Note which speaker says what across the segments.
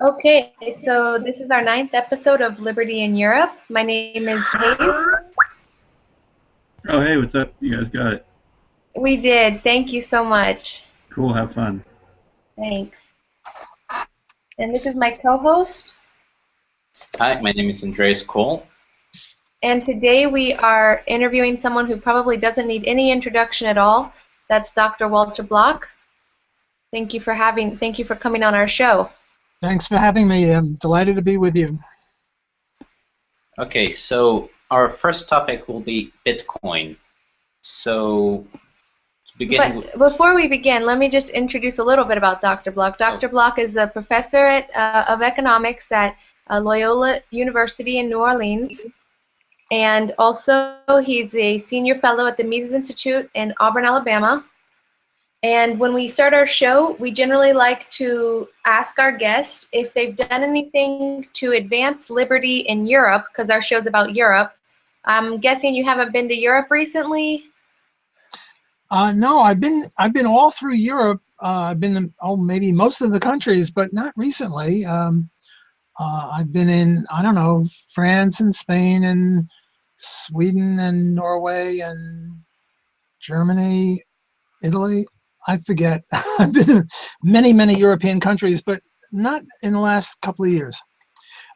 Speaker 1: Okay, so this is our 9th episode of Liberty in Europe. My name is Hayes.
Speaker 2: Oh, hey, what's up? You guys got it.
Speaker 1: We did. Thank you so much.
Speaker 2: Cool, have fun.
Speaker 1: Thanks. And this is my co-host.
Speaker 3: Hi, my name is Andreas Cole.
Speaker 1: And today we are interviewing someone who probably doesn't need any introduction at all. That's Dr. Walter Block. Thank you for coming on our show.
Speaker 4: Thanks for having me. I'm delighted to be with you.
Speaker 3: Okay, so our first topic will be Bitcoin. So, to begin
Speaker 1: before we begin, let me just introduce a little bit about Dr. Block. Dr. Block is a professor of economics at Loyola University in New Orleans. And also, he's a senior fellow at the Mises Institute in Auburn, Alabama. And when we start our show, we generally like to ask our guest if they've done anything to advance liberty in Europe, because our show's about Europe. I'm guessing you haven't been to Europe recently?
Speaker 4: No, I've been all through Europe. I've been maybe most of the countries, but not recently. I've been in, I don't know, France and Spain and Sweden and Norway and Germany, Italy. I forget. I've been in many, many European countries, but not in the last couple of years.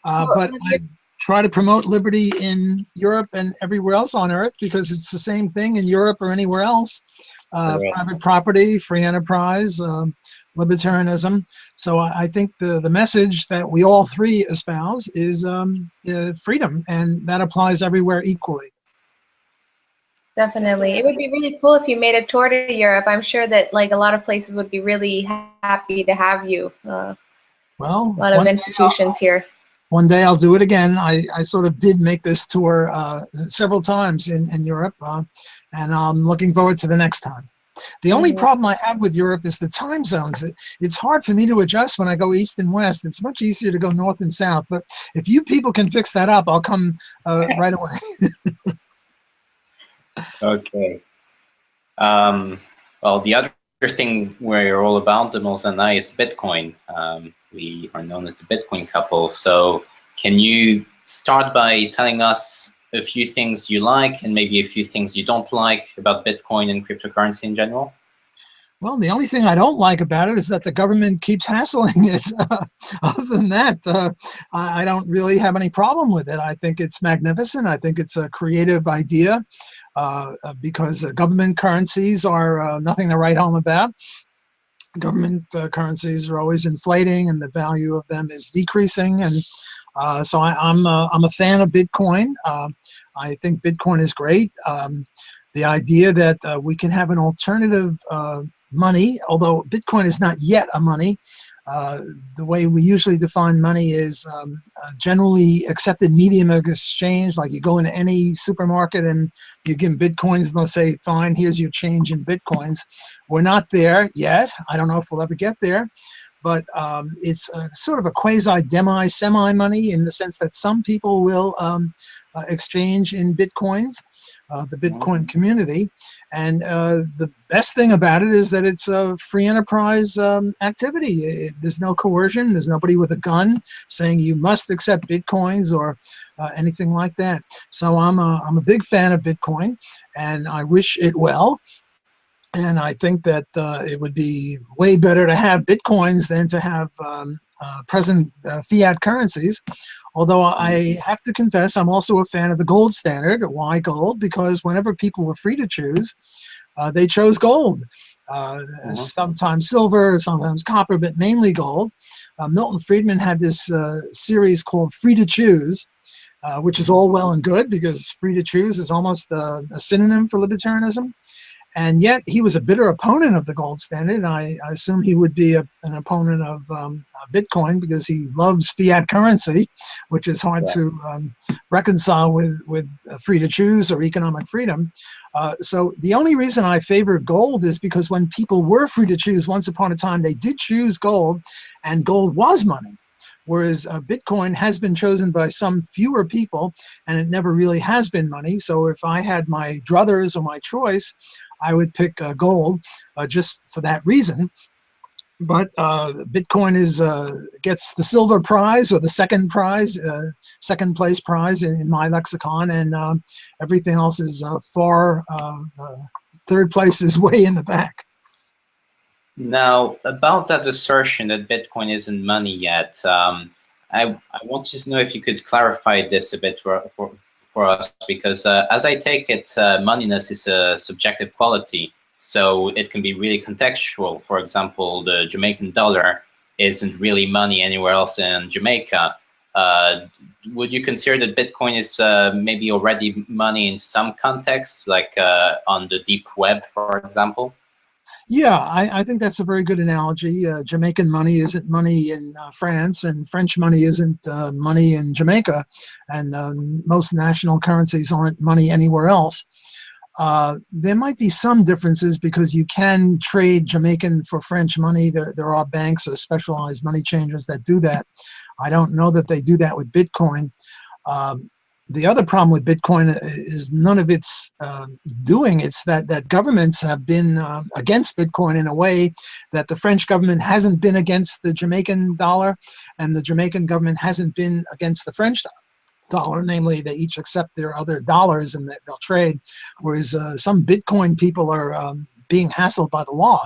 Speaker 4: But I try to promote liberty in Europe and everywhere else on Earth because it's the same thing in Europe or anywhere else. Private property, free enterprise, libertarianism. So I think the message that we all three espouse is freedom, and that applies everywhere equally.
Speaker 1: Definitely. It would be really cool if you made a tour to Europe. I'm sure that like a lot of places would be really happy to have you.
Speaker 4: Well,
Speaker 1: a lot of institutions here.
Speaker 4: One day I'll do it again. I sort of did make this tour several times in Europe, and I'm looking forward to the next time. The only problem I have with Europe is the time zones. It's hard for me to adjust when I go east and west. It's much easier to go north and south. But if you people can fix that up, I'll come right away.
Speaker 3: Okay. Well, the other thing we're all about, the Mills and I, is Bitcoin. We are known as the Bitcoin couple. So can you start by telling us a few things you like and maybe a few things you don't like about Bitcoin and cryptocurrency in general?
Speaker 4: Well, the only thing I don't like about it is that the government keeps hassling it. Other than that, I don't really have any problem with it. I think it's magnificent. I think it's a creative idea because government currencies are nothing to write home about. Government currencies are always inflating, and the value of them is decreasing. And so I'm a fan of Bitcoin. I think Bitcoin is great. The idea that we can have an alternative money, although Bitcoin is not yet a money. The way we usually define money is generally accepted medium of exchange. Like you go into any supermarket and you give them Bitcoins and they'll say, fine, here's your change in Bitcoins. We're not there yet. I don't know if we'll ever get there. But it's sort of a quasi-demi, semi-money in the sense that some people will exchange in Bitcoins, the Bitcoin community. And the best thing about it is that it's a free enterprise activity. There's no coercion. There's nobody with a gun saying you must accept Bitcoins or anything like that. So I'm a big fan of Bitcoin, and I wish it well. And I think that it would be way better to have Bitcoins than to have present fiat currencies. Although I have to confess, I'm also a fan of the gold standard. Why gold? Because whenever people were free to choose, they chose gold. Sometimes silver, sometimes copper, but mainly gold. Milton Friedman had this series called Free to Choose, which is all well and good because free to choose is almost a synonym for libertarianism. And yet he was a bitter opponent of the gold standard. And I assume he would be an opponent of Bitcoin because he loves fiat currency, which is hard to reconcile with free to choose or economic freedom. So the only reason I favor gold is because when people were free to choose once upon a time, they did choose gold, and gold was money. Whereas Bitcoin has been chosen by some fewer people, and it never really has been money. So if I had my druthers or my choice, I would pick gold just for that reason. But Bitcoin is gets the silver prize or the second prize, second place prize in my lexicon, and everything else is third place is way in the back.
Speaker 3: Now, about that assertion that Bitcoin isn't money yet, I wanted to know if you could clarify this a bit for us, because as I take it, moneyness is a subjective quality. So it can be really contextual. For example, the Jamaican dollar isn't really money anywhere else in Jamaica. Would you consider that Bitcoin is maybe already money in some contexts, like on the deep web, for example?
Speaker 4: Yeah, I think that's a very good analogy. Jamaican money isn't money in France, and French money isn't money in Jamaica, and most national currencies aren't money anywhere else. There might be some differences because you can trade Jamaican for French money. There are banks or specialized money changers that do that. I don't know that they do that with Bitcoin. The other problem with Bitcoin is none of its doing. It's that governments have been against Bitcoin in a way that the French government hasn't been against the Jamaican dollar, and the Jamaican government hasn't been against the French dollar. Namely, they each accept their other dollars and they'll trade, whereas some Bitcoin people are being hassled by the law,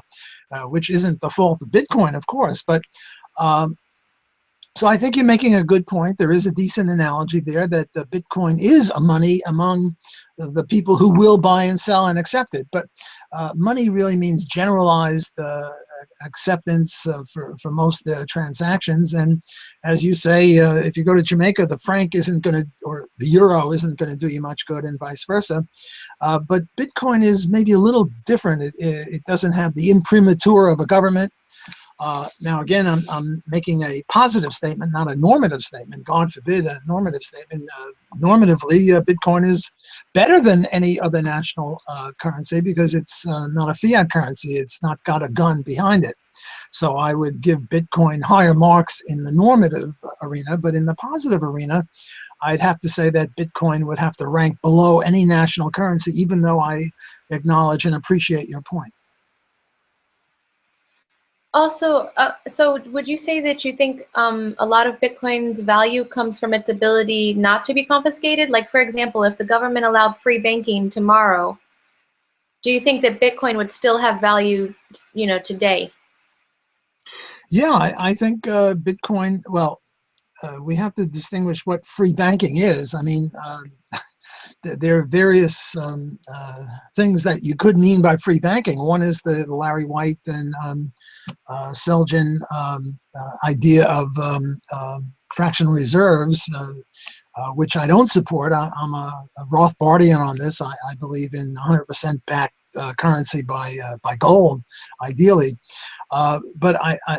Speaker 4: which isn't the fault of Bitcoin, of course, but so I think you're making a good point. There is a decent analogy there that Bitcoin is a money among the people who will buy and sell and accept it. But money really means generalized acceptance for most transactions. And as you say, if you go to Jamaica, the franc isn't going to, or the euro isn't going to do you much good, and vice versa. But Bitcoin is maybe a little different. It doesn't have the imprimatur of a government. Now, again, I'm making a positive statement, not a normative statement. God forbid a normative statement. Normatively, Bitcoin is better than any other national currency because it's not a fiat currency. It's not got a gun behind it. So I would give Bitcoin higher marks in the normative arena, but in the positive arena, I'd have to say that Bitcoin would have to rank below any national currency, even though I acknowledge and appreciate your point.
Speaker 1: Also, so would you say that you think a lot of Bitcoin's value comes from its ability not to be confiscated? Like, for example, if the government allowed free banking tomorrow, do you think that Bitcoin would still have value, today?
Speaker 4: Yeah, I think Bitcoin, well, we have to distinguish what free banking is. I mean, there are various things that you could mean by free banking. One is the Larry White and Selgin idea of fractional reserves, which I don't support. I'm a Rothbardian on this. I believe in 100% backed currency by gold, ideally. But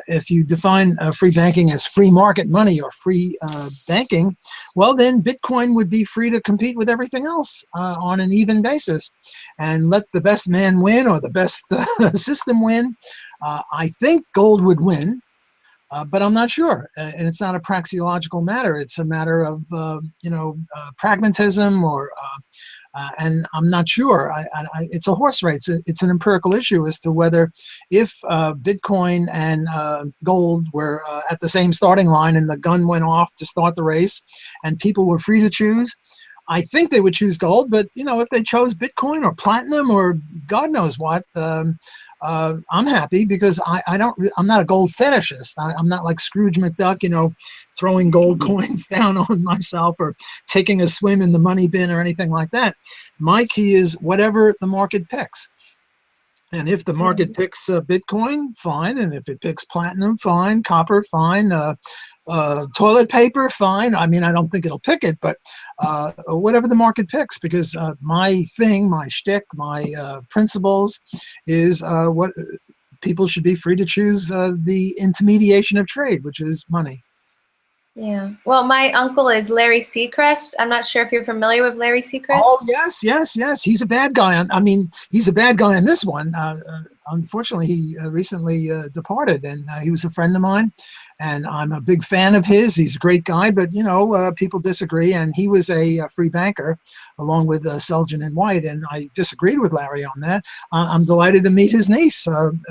Speaker 4: if you define free banking as free market money or free banking, well, then Bitcoin would be free to compete with everything else on an even basis, and let the best man win or the best system win. I think gold would win, but I'm not sure. And it's not a praxeological matter. It's a matter of pragmatism or. And I'm not sure. It's a horse race. It's an empirical issue as to whether, if Bitcoin and gold were at the same starting line and the gun went off to start the race, and people were free to choose, I think they would choose gold. But if they chose Bitcoin or platinum or God knows what, I'm happy because I'm not a gold fetishist. I'm not like Scrooge McDuck, throwing gold coins down on myself or taking a swim in the money bin or anything like that. My key is whatever the market picks. And if the market picks Bitcoin, fine. And if it picks platinum, fine. Copper, fine. Toilet paper, fine. I mean, I don't think it'll pick it, but whatever the market picks, because my thing, my shtick, my principles is what people should be free to choose the intermediation of trade, which is money.
Speaker 1: Yeah. Well, my uncle is Larry Seacrest. I'm not sure if you're familiar with Larry Seacrest.
Speaker 4: Oh, yes. He's a bad guy. I mean, he's a bad guy on this one. unfortunately, he recently departed, and he was a friend of mine, and I'm a big fan of his. He's a great guy, but people disagree, and he was a free banker along with Selgin and White, and I disagreed with Larry on that. I'm delighted to meet his niece.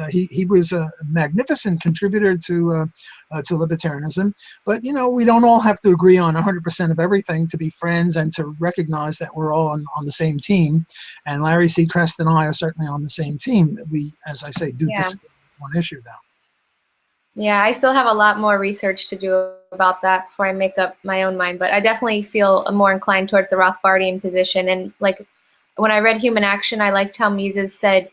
Speaker 4: He was a magnificent contributor to libertarianism, but we don't all have to agree on 100% of everything to be friends and to recognize that we're all on the same team. And Larry Seacrest and I are certainly on the same team. We, as I say, do disagree on one issue though.
Speaker 1: Yeah, I still have a lot more research to do about that before I make up my own mind, but I definitely feel more inclined towards the Rothbardian position. And like when I read Human Action, I liked how Mises said,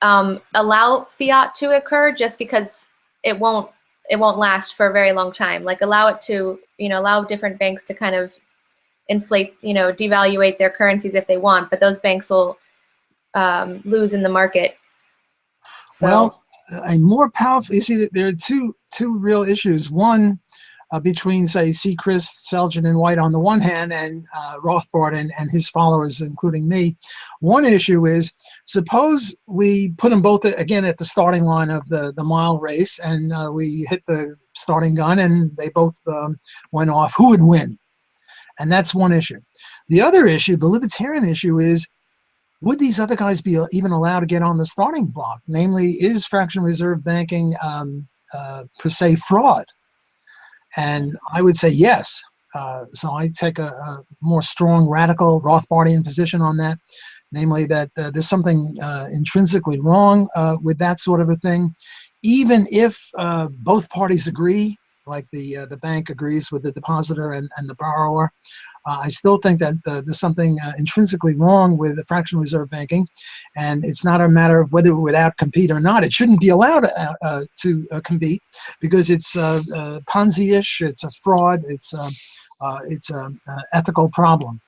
Speaker 1: allow fiat to occur just because it won't last for a very long time. Like allow it to, allow different banks to kind of inflate, devaluate their currencies if they want, but those banks will lose in the market. So,
Speaker 4: well, a more powerful, you see that there are two real issues. One between, say, Seacrest, Selgin, and White on the one hand, and Rothbard and his followers, including me. One issue is, suppose we put them both, again, at the starting line of the mile race, and we hit the starting gun, and they both went off. Who would win? And that's one issue. The other issue, the libertarian issue, is would these other guys be even allowed to get on the starting block? Namely, is fractional reserve banking per se fraud? And I would say yes. So I take a more strong, radical Rothbardian position on that. Namely, that there's something intrinsically wrong with that sort of a thing. Even if both parties agree, like the bank agrees with the depositor and the borrower, I still think that there's something intrinsically wrong with the fractional reserve banking, and it's not a matter of whether it would outcompete or not. It shouldn't be allowed to compete because it's Ponzi-ish, it's a fraud, it's an ethical problem.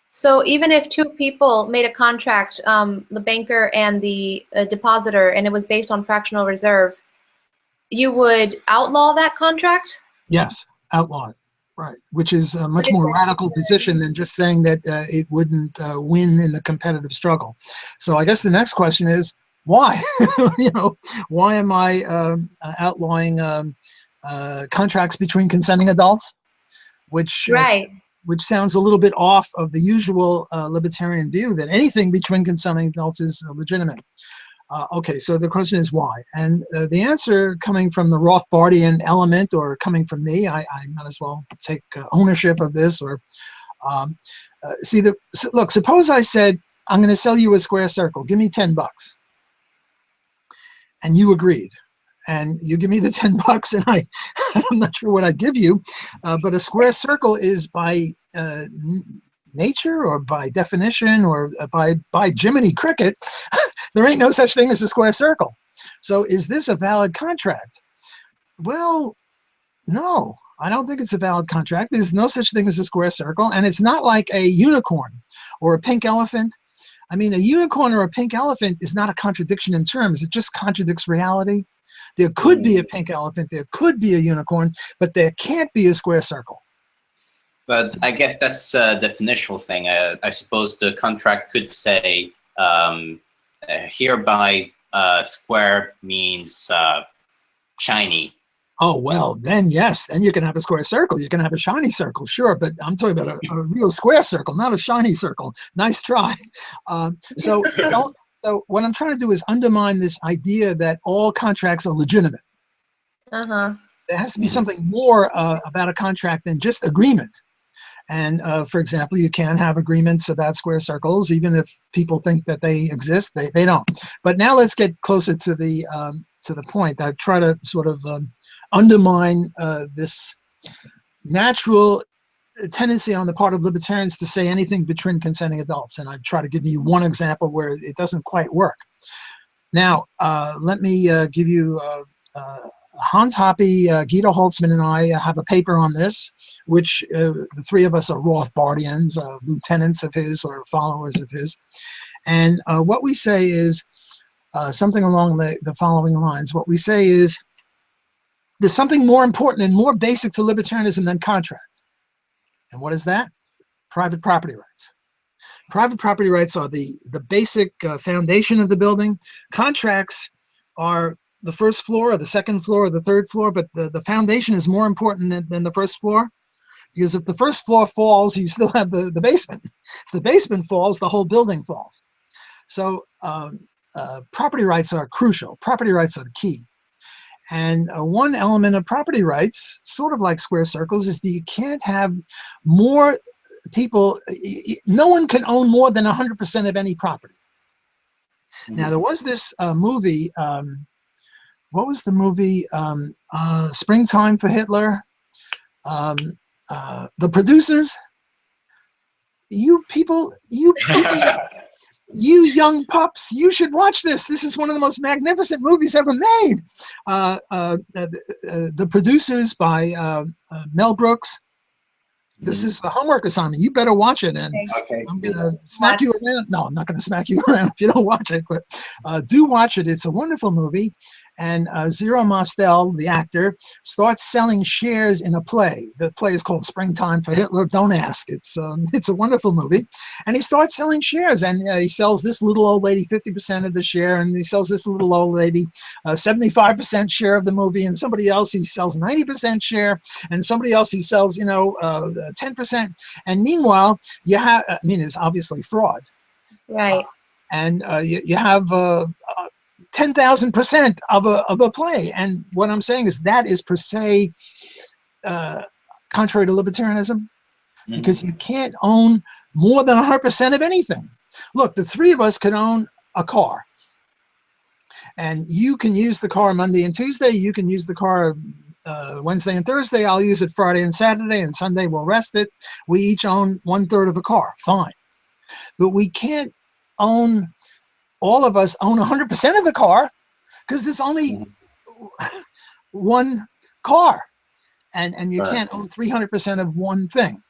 Speaker 1: So even if two people made a contract, the banker and the depositor, and it was based on fractional reserve, you would outlaw that contract?
Speaker 4: Yes, outlaw it. Right, which is a much more radical position than just saying that it wouldn't win in the competitive struggle. So I guess the next question is, why? Why am I outlawing contracts between consenting adults? Which sounds a little bit off of the usual libertarian view that anything between consenting adults is legitimate. Okay, so the question is why? And the answer coming from the Rothbardian element or coming from me, I might as well take ownership of this. Or look, suppose I said, I'm going to sell you a square circle. Give me $10. And you agreed. And you give me the $10 and I'm not sure what I'd give you, but a square circle is by nature or by definition or by Jiminy Cricket, there ain't no such thing as a square circle. So is this a valid contract? Well, no, I don't think it's a valid contract. There's no such thing as a square circle, and it's not like a unicorn or a pink elephant. I mean, a unicorn or a pink elephant is not a contradiction in terms. It just contradicts reality. There could be a pink elephant, there could be a unicorn, but there can't be a square circle.
Speaker 3: But I guess that's a definitional thing. I suppose the contract could say, hereby square means shiny.
Speaker 4: Oh, well, then yes, then you can have a square circle. You can have a shiny circle, sure, but I'm talking about a real square circle, not a shiny circle. Nice try. So what I'm trying to do is undermine this idea that all contracts are legitimate. There has to be something more about a contract than just agreement. And for example, you can have agreements about square circles, even if people think that they exist. They don't. But now let's get closer to the point. I've tried to sort of undermine this natural tendency on the part of libertarians to say anything between consenting adults. And I try to give you one example where it doesn't quite work. Now, let me give you Hans Hoppe, Guido Holtzman, and I have a paper on this, which the three of us are Rothbardians, lieutenants of his or followers of his. And what we say is something along the following lines. What we say is there's something more important and more basic to libertarianism than contract. And what is that? Private property rights. Private property rights are the basic foundation of the building. Contracts are the first floor or the second floor or the third floor, but the foundation is more important than the first floor, because if the first floor falls, you still have the basement. If the basement falls, the whole building falls. So property rights are crucial. Property rights are the key. And one element of property rights, sort of like square circles, is that you can't have more people, no one can own more than 100% of any property. Now, there was this movie, what was the movie? Springtime for Hitler? The Producers? You people, you young pups, you should watch this. This is one of the most magnificent movies ever made. The Producers by Mel Brooks. This is the homework assignment. You better watch it. And
Speaker 3: Okay.
Speaker 4: I'm going to smack you around. No, I'm not going to smack you around if you don't watch it, but do watch it. It's a wonderful movie. And Zero Mostel, the actor, starts selling shares in a play. The play is called Springtime for Hitler. Don't ask. It's a wonderful movie. And he starts selling shares. And he sells this little old lady 50% of the share. And he sells this little old lady 75% share of the movie. And somebody else, he sells 90% share. And somebody else, he sells, 10%. And meanwhile, you have, I mean, it's obviously fraud.
Speaker 1: Right.
Speaker 4: And you have 10,000% of a play. And what I'm saying is that is per se contrary to libertarianism, because you can't own more than 100% of anything. Look, the three of us could own a car. And you can use the car Monday and Tuesday. You can use the car Wednesday and Thursday. I'll use it Friday and Saturday, and Sunday we'll rest it. We each own 1/3 of a car. Fine. But we can't own, all of us own 100% of the car, because there's only one car. And you can't own 300% of one thing.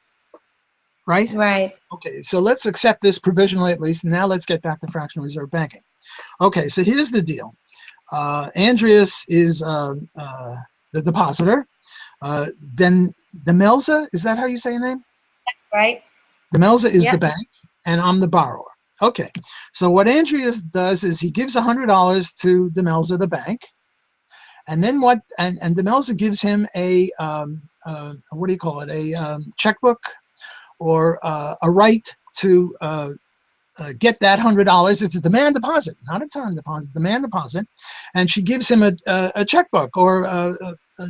Speaker 4: Right?
Speaker 1: Right.
Speaker 4: Okay, so let's accept this provisionally at least. Now let's get back to fractional reserve banking. Okay, so here's the deal. Andreas is the depositor. Then Demelza, is that how you say your name?
Speaker 1: Right.
Speaker 4: Demelza is the bank, and I'm the borrower. Okay, so what Andreas does is he gives $100 to Demelza, the bank, and then what? And Demelza gives him a what do you call it? A checkbook, or a right to get that $100. It's a demand deposit, not a time deposit, demand deposit. And she gives him a checkbook or a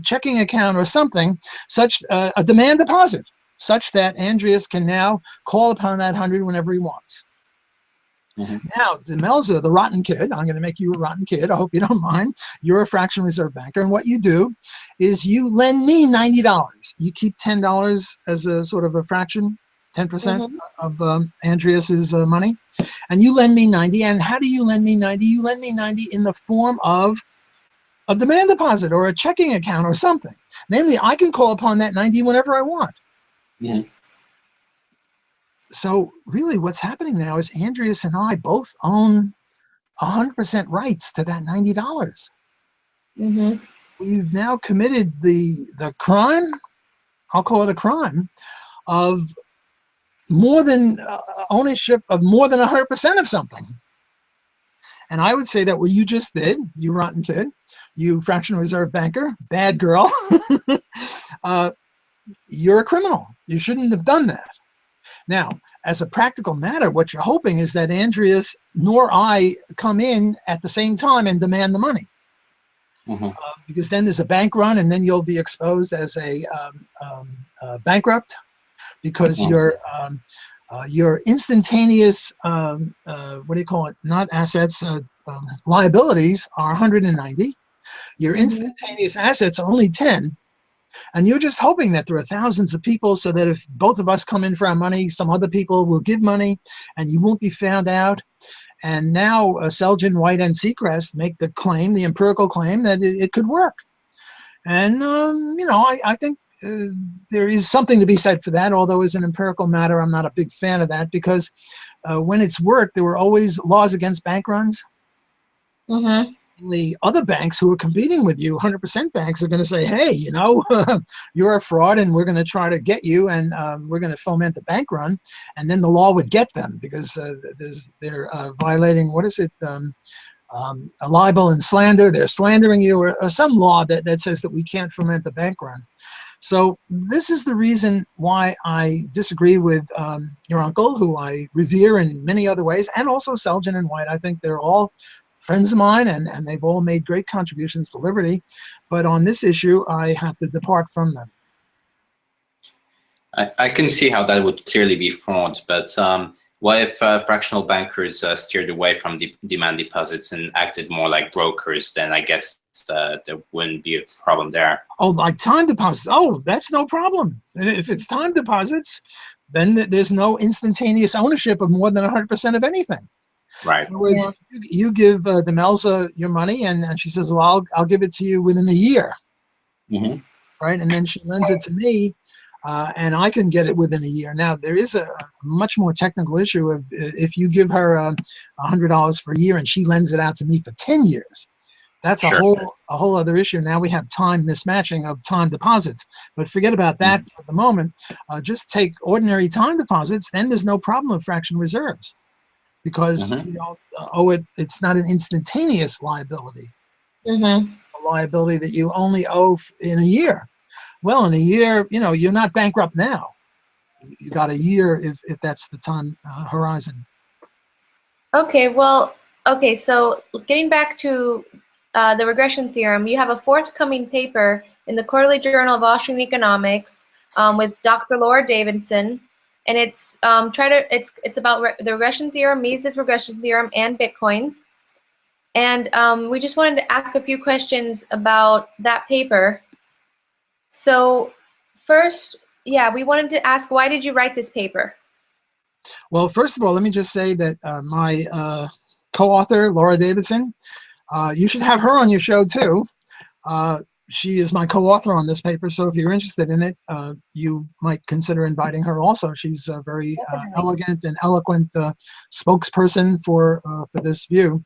Speaker 4: checking account or something, such a demand deposit, such that Andreas can now call upon that 100 whenever he wants. Now, Demelza, the rotten kid, I'm going to make you a rotten kid. I hope you don't mind. You're a fractional reserve banker. And what you do is you lend me $90. You keep $10 as a sort of a fraction, 10% of Andreas's money. And you lend me 90. And how do you lend me 90? You lend me 90 in the form of a demand deposit or a checking account or something. Namely, I can call upon that 90 whenever I want. So really what's happening now is Andreas and I both own 100% rights to that $90. We've now committed the crime, I'll call it a crime, of more than ownership of more than 100% of something. And I would say that what you just did, you rotten kid, you fractional reserve banker, bad girl, you're a criminal. You shouldn't have done that. Now, as a practical matter, what you're hoping is that Andreas nor I come in at the same time and demand the money. Because then there's a bank run, and then you'll be exposed as a bankrupt, because your instantaneous, what do you call it, not assets, liabilities are 190. Your instantaneous assets are only 10. And you're just hoping that there are thousands of people, so that if both of us come in for our money, some other people will give money and you won't be found out. And now Selgin, White, and Seacrest make the claim, the empirical claim, that it could work. And, I think there is something to be said for that, although as an empirical matter, I'm not a big fan of that, because when it's worked, there were always laws against bank runs. the other banks who are competing with you, 100% banks, are going to say, hey, you know, you're a fraud and we're going to try to get you, and we're going to foment a bank run. And then the law would get them because they're violating, what is it, a libel and slander. They're slandering you, or some law that says that we can't foment a bank run. So this is the reason why I disagree with your uncle, who I revere in many other ways, and also Selgin and White. I think they're all friends of mine, and they've all made great contributions to liberty. But on this issue, I have to depart from them.
Speaker 3: I can see how that would clearly be fraud, but what if fractional bankers steered away from demand deposits and acted more like brokers? Then I guess there wouldn't be a problem there. Oh,
Speaker 4: like time deposits. Oh, that's no problem. If it's time deposits, then there's no instantaneous ownership of more than 100% of anything.
Speaker 3: Right.
Speaker 4: In other words, you give Demelza your money, and she says, well, I'll give it to you within a year.
Speaker 3: Mm-hmm.
Speaker 4: Right? And then she lends it to me, and I can get it within a year. Now, there is a much more technical issue of if you give her $100 for a year and she lends it out to me for 10 years. That's a whole other issue. Now we have time mismatching of time deposits. But forget about that for the moment. Just take ordinary time deposits, then there's no problem with fractional reserves, because you don't owe it. It's not an instantaneous liability. A liability that you only owe in a year. Well, in a year, you know, you're not bankrupt now. You got a year if that's the time horizon.
Speaker 1: Okay, well, okay, so getting back to the regression theorem, you have a forthcoming paper in the Quarterly Journal of Austrian Economics with Dr. Laura Davidson, and it's it's about the regression theorem, Mises regression theorem, and Bitcoin. And we just wanted to ask a few questions about that paper. So first, yeah, we wanted to ask, why did you write this paper?
Speaker 4: Well, first of all, let me just say that my co-author, Laura Davidson, you should have her on your show too. She is my co-author on this paper, so if you're interested in it, you might consider inviting her also. She's a very elegant and eloquent spokesperson for this view.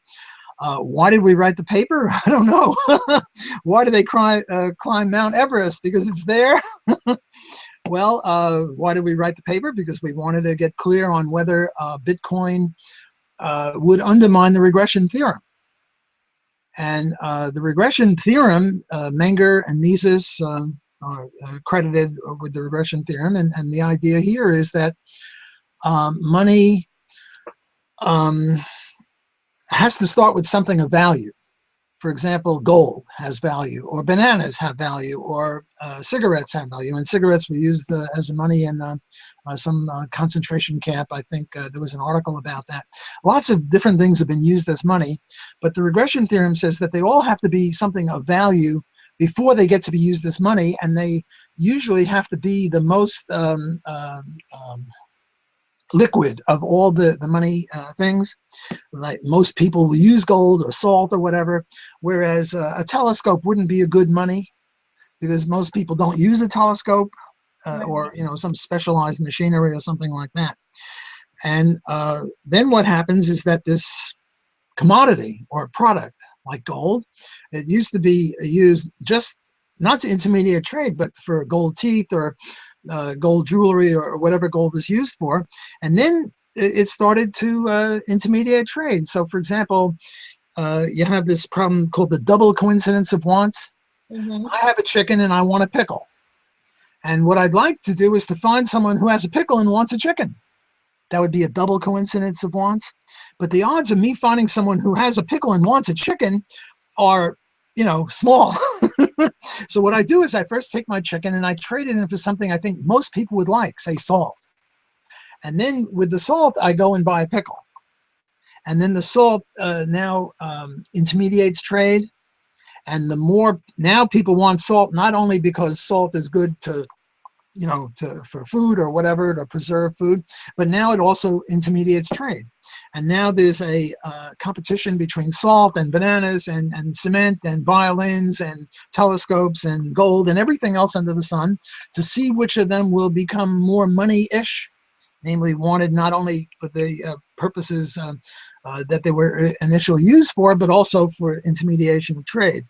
Speaker 4: Why did we write the paper? I don't know. Why do they climb Mount Everest? Because it's there? Well, why did we write the paper? Because we wanted to get clear on whether Bitcoin would undermine the regression theorem. And the regression theorem, Menger and Mises are credited with the regression theorem. And the idea here is that money has to start with something of value. For example, gold has value, or bananas have value, or cigarettes have value. And cigarettes were used as money in some concentration camp. I think there was an article about that. Lots of different things have been used as money, but the regression theorem says that they all have to be something of value before they get to be used as money, and they usually have to be the most liquid of all the money things. Like most people will use gold or salt or whatever, whereas a telescope wouldn't be a good money because most people don't use a telescope or some specialized machinery or something like that. And then what happens is that this commodity or product like gold, it used to be used just not to intermediate trade, but for gold teeth or gold jewelry or whatever gold is used for. And then it started to intermediate trade. So for example, you have this problem called the double coincidence of wants. I have a chicken and I want a pickle. And what I'd like to do is to find someone who has a pickle and wants a chicken. That would be a double coincidence of wants. But the odds of me finding someone who has a pickle and wants a chicken are, small. So what I do is I first take my chicken and I trade it in for something I think most people would like, say salt. And then with the salt, I go and buy a pickle. And then the salt now intermediates trade. And the more, now people want salt, not only because salt is good to, for food or whatever, to preserve food, but now it also intermediates trade. And now there's a competition between salt and bananas and cement and violins and telescopes and gold and everything else under the sun to see which of them will become more money-ish namely wanted not only for the purposes that they were initially used for, but also for intermediation of trade.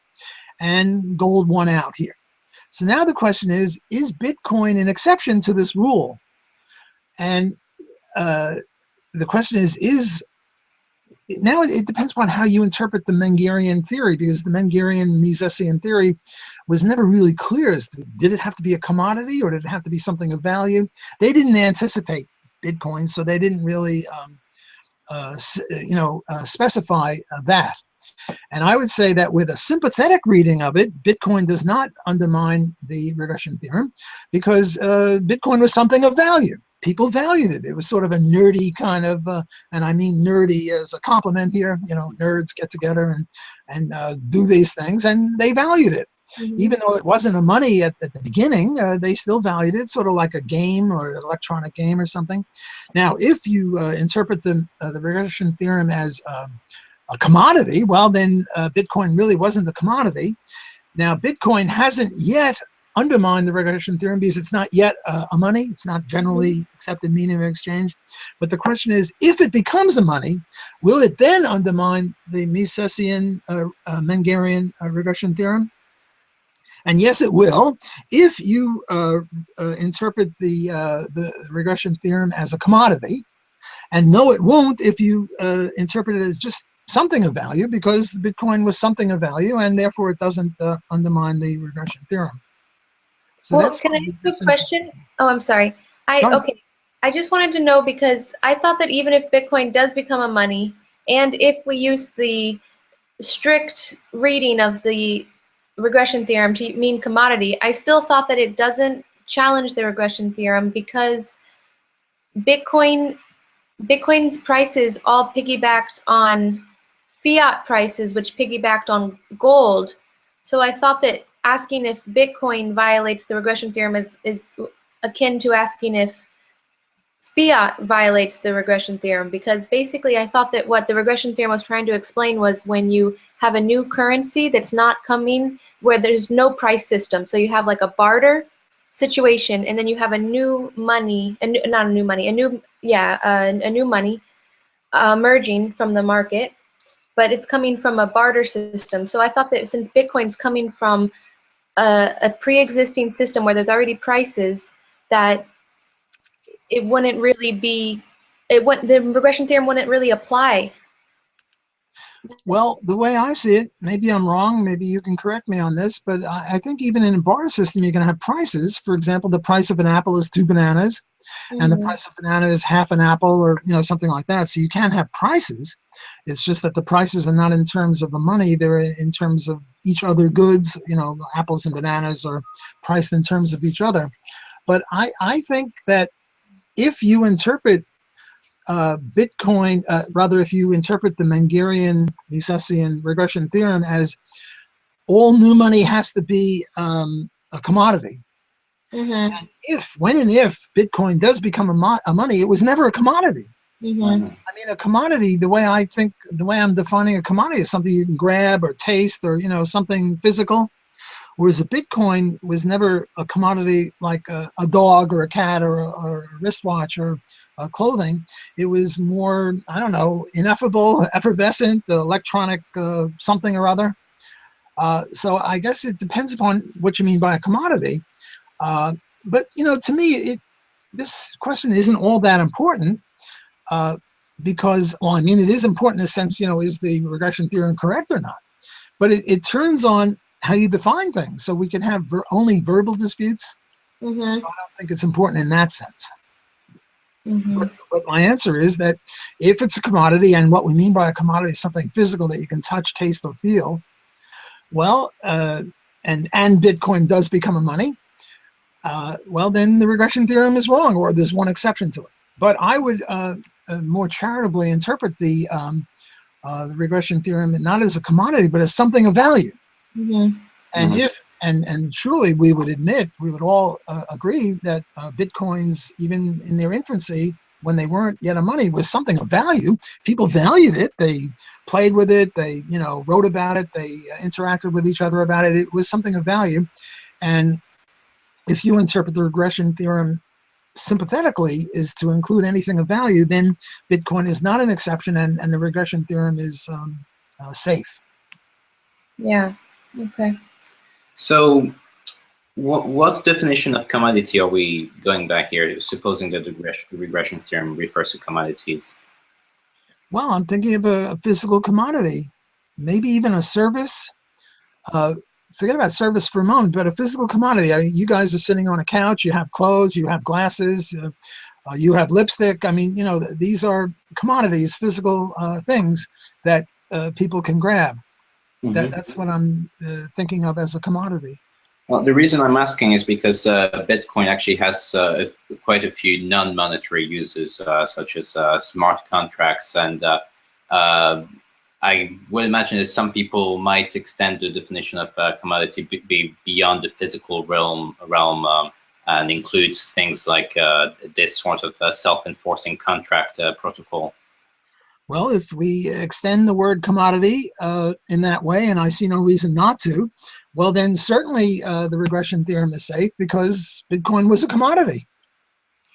Speaker 4: And gold won out here. So now the question is Bitcoin an exception to this rule? And the question is now it depends upon how you interpret the Mengerian theory, because the Mengerian Misesian theory was never really clear as to, did it have to be a commodity or did it have to be something of value? They didn't anticipate Bitcoin, so they didn't really specify that. And I would say that with a sympathetic reading of it, Bitcoin does not undermine the regression theorem, because Bitcoin was something of value. People valued it. It was sort of a nerdy kind of, and I mean nerdy as a compliment here, nerds get together and do these things, and they valued it. Mm-hmm. Even though it wasn't a money at the beginning, they still valued it, sort of like a game or an electronic game or something. Now, if you interpret the regression theorem as a commodity, well, then Bitcoin really wasn't a commodity. Now, Bitcoin hasn't yet undermined the regression theorem because it's not yet a money. It's not generally accepted meaning of exchange. But the question is, if it becomes a money, will it then undermine the Misesian Mengerian regression theorem? And yes, it will, if you interpret the regression theorem as a commodity. And no, it won't if you interpret it as just something of value, because Bitcoin was something of value, and therefore it doesn't undermine the regression theorem. So
Speaker 1: well, can I ask a question? Oh, I'm sorry. Okay. I just wanted to know, because I thought that even if Bitcoin does become a money, and if we use the strict reading of the regression theorem to mean commodity, I still thought that it doesn't challenge the regression theorem, because Bitcoin's prices all piggybacked on fiat prices, which piggybacked on gold. So I thought that asking if Bitcoin violates the regression theorem is akin to asking if fiat violates the regression theorem, because basically I thought that what the regression theorem was trying to explain was when you have a new currency that's not coming, where there's no price system. So you have like a barter situation, and then you have a new money, a new money emerging from the market, but it's coming from a barter system. So I thought that since Bitcoin's coming from a pre-existing system where there's already prices, that it wouldn't really be, the regression theorem wouldn't really apply.
Speaker 4: Well, the way I see it, maybe I'm wrong, maybe you can correct me on this, but I think even in a barter system, you're going to have prices. For example, the price of an apple is 2 bananas, and the price of banana is half an apple, or something like that. So you can have prices. It's just that the prices are not in terms of the money, they're in terms of each other goods. Apples and bananas are priced in terms of each other. But I think that if you interpret Bitcoin, rather, if you interpret the Mengerian Misesian regression theorem as all new money has to be a commodity, and when and if Bitcoin does become a money, it was never a commodity. I mean, a commodity, the way I'm defining a commodity, is something you can grab or taste, or something physical. Whereas a Bitcoin was never a commodity like a dog or a cat or a wristwatch or clothing. It was more, I don't know, ineffable, effervescent, electronic something or other. So I guess it depends upon what you mean by a commodity. But to me, this question isn't all that important, because, well, I mean, it is important in the sense, is the regression theorem correct or not? But it turns on how you define things. So we can have only verbal disputes. I don't think it's important in that sense. But my answer is that if it's a commodity, and what we mean by a commodity is something physical that you can touch, taste, or feel, well, and Bitcoin does become a money, well, then the regression theorem is wrong, or there's one exception to it. But I would more charitably interpret the regression theorem not as a commodity, but as something of value. And if and surely we would admit, we would all agree that Bitcoins, even in their infancy, when they weren't yet a money, was something of value. People valued it. They played with it. They wrote about it. They interacted with each other about it. It was something of value. And if you interpret the regression theorem sympathetically is to include anything of value, then Bitcoin is not an exception, and the regression theorem is safe.
Speaker 1: Yeah. Okay.
Speaker 3: So what definition of commodity are we going by here, supposing that the regression theorem refers to commodities?
Speaker 4: Well, I'm thinking of a physical commodity, maybe even a service. Forget about service for a moment, but a physical commodity. You guys are sitting on a couch, you have clothes, you have glasses, you have lipstick. I mean, these are commodities, physical things that people can grab.
Speaker 3: Mm-hmm.
Speaker 4: That's what I'm thinking of as a commodity.
Speaker 3: Well, the reason I'm asking is because Bitcoin actually has quite a few non-monetary uses, such as smart contracts, and I would imagine that some people might extend the definition of commodity beyond the physical realm and includes things like this sort of self-enforcing contract protocol.
Speaker 4: Well, if we extend the word commodity in that way, and I see no reason not to, well, then certainly the regression theorem is safe because Bitcoin was a commodity.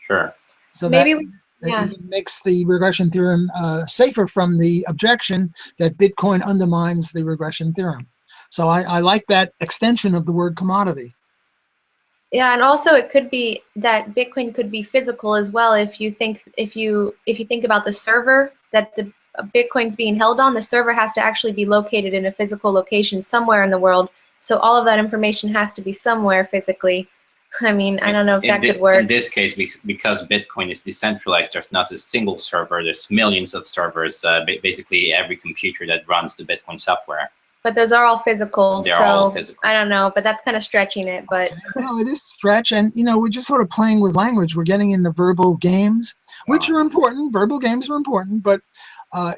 Speaker 3: Sure.
Speaker 4: So
Speaker 1: maybe
Speaker 4: that even makes the regression theorem safer from the objection that Bitcoin undermines the regression theorem. So I like that extension of the word commodity.
Speaker 1: Yeah, and also it could be that Bitcoin could be physical as well. If you think about the server that the Bitcoin's being held on, the server has to actually be located in a physical location somewhere in the world. So all of that information has to be somewhere physically. I mean, I don't know if that could work.
Speaker 3: In this case, because Bitcoin is decentralized, there's not a single server. There's millions of servers, basically every computer that runs the Bitcoin software.
Speaker 1: But those are all physical,
Speaker 3: They're all physical.
Speaker 1: I don't know, but that's kind of stretching it. But
Speaker 4: no, it is a stretch, and we're just sort of playing with language. We're getting into verbal games, which are important. Verbal games are important, but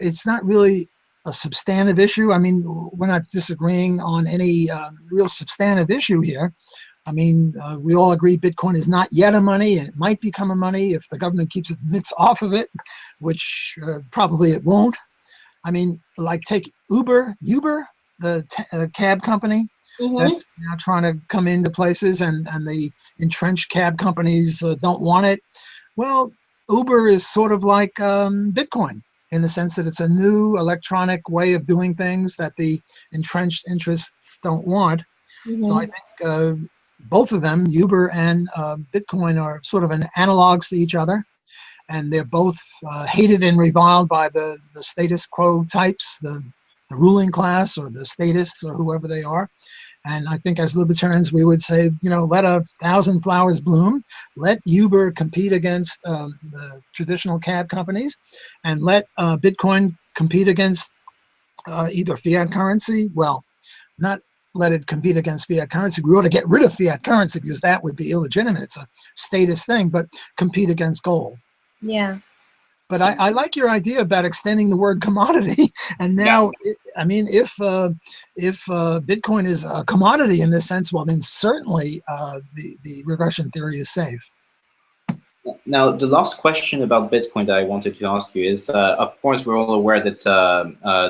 Speaker 4: it's not really a substantive issue. I mean, we're not disagreeing on any real substantive issue here. I mean, we all agree Bitcoin is not yet a money, and it might become a money if the government keeps its mitts off of it, which probably it won't. I mean, like take Uber, the cab company that's now trying to come into places, and the entrenched cab companies don't want it. Well, Uber is sort of like Bitcoin in the sense that it's a new electronic way of doing things that the entrenched interests don't want. So I think both of them, Uber and Bitcoin, are sort of analogs to each other. And they're both hated and reviled by the status quo types, the ruling class or the statists or whoever they are. And I think as libertarians, we would say, let 1,000 flowers bloom. Let Uber compete against the traditional cab companies, and let Bitcoin compete against either fiat currency. Well, not let it compete against fiat currency. We ought to get rid of fiat currency because that would be illegitimate. It's a statist thing, but compete against gold.
Speaker 1: Yeah.
Speaker 4: But I like your idea about extending the word commodity. And now, I mean, if Bitcoin is a commodity in this sense, well, then certainly the regression theory is safe.
Speaker 3: Now, the last question about Bitcoin that I wanted to ask you is, of course, we're all aware that